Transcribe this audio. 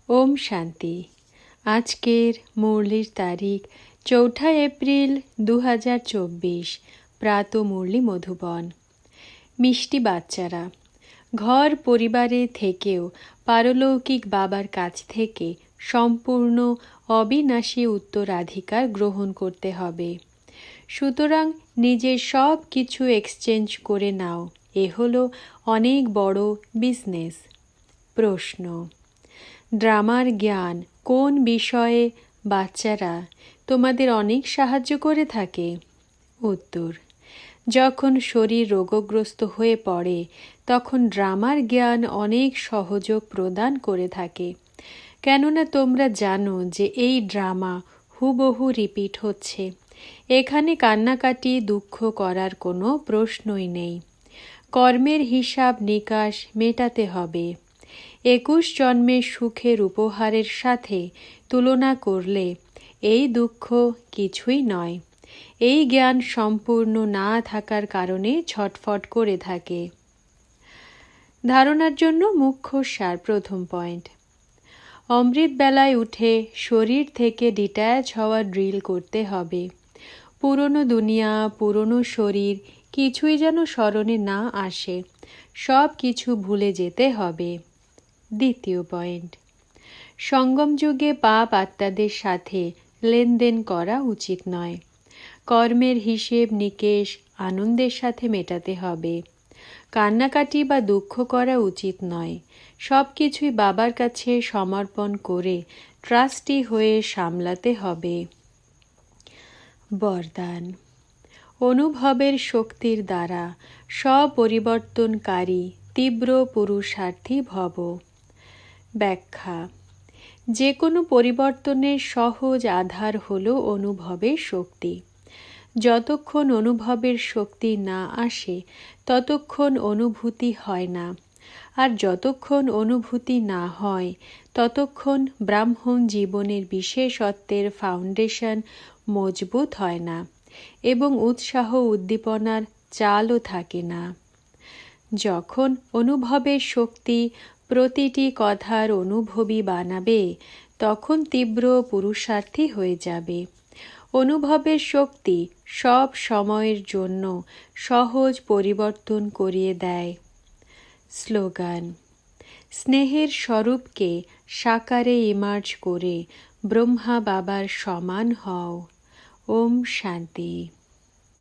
ওম শান্তি। আজকের মুরলির তারিখ ৪ এপ্রিল ২০২৪। প্রাত মুরলি মধুবন। মিষ্টি বাচ্চারা, ঘর পরিবারে থেকেও পারলৌকিক বাবার কাছ থেকে সম্পূর্ণ অবিনাশী উত্তরাধিকার গ্রহণ করতে হবে। সুতরাং নিজের সব কিছু এক্সচেঞ্জ করে নাও। এ হলো অনেক বড় বিজনেস। প্রশ্ন: ড্রামার জ্ঞান কোন বিষয়ে বাচ্চারা তোমাদের অনেক সাহায্য করে থাকে? উত্তর: যখন শরীর রোগগ্রস্ত হয়ে পড়ে তখন ড্রামার জ্ঞান অনেক সহযোগ প্রদান করে থাকে, কেননা তোমরা জানো যে এই ড্রামা হুবহু রিপিট হচ্ছে। এখানে কান্নাকাটি দুঃখ করার কোনো প্রশ্নই নেই। কর্মের হিসাব নিকাশ মেটাতে হবে। ২১ জন্মের সুখের উপহারের সাথে তুলনা করলে এই দুঃখ কিছুই নয়। এই জ্ঞান সম্পূর্ণ না থাকার কারণে ছটফট করে থাকে। ধারণার জন্য মুখ্য সার। প্রথম পয়েন্ট: অমৃত বেলায় উঠে শরীর থেকে ডিট্যাচ হওয়া ড্রিল করতে হবে। পুরনো দুনিয়া, পুরনো শরীর কিছুই যেন স্মরণে না আসে। সব কিছু ভুলে যেতে হবে। দ্বিতীয় পয়েন্ট: সঙ্গম যুগে পাপ আত্মাদের সাথে লেনদেন করা উচিত নয়। কর্মের হিসেব নিকেশ আনন্দের সাথে মেটাতে হবে। কান্নাকাটি বা দুঃখ করা উচিত নয়। সব কিছুই বাবার কাছে সমর্পণ করে ট্রাস্টি হয়ে সামলাতে হবে। বরদান: অনুভবের শক্তির দ্বারা স্বপরিবর্তনকারী তীব্র পুরুষার্থী ভব। ব্যাখ্যা: যে কোনো পরিবর্তনের সহজ আধার হল অনুভবের শক্তি। যতক্ষণ অনুভবের শক্তি না আসে ততক্ষণ অনুভূতি হয় না, আর যতক্ষণ অনুভূতি না হয় ততক্ষণ ব্রাহ্মণ জীবনের বিশেষত্বের ফাউন্ডেশন মজবুত হয় না এবং উৎসাহ উদ্দীপনার চালও থাকে না। যখন অনুভবের শক্তি প্রতিটি কথার অনুভবী বানাবে তখন তীব্র পুরুষার্থী হয়ে যাবে। অনুভবের শক্তি সব সময়ের জন্য সহজ পরিবর্তন করিয়ে দেয়। স্লোগান: স্নেহের স্বরূপকে সাকারে ইমার্জ করে ব্রহ্মা বাবার সমান হও। ওম শান্তি।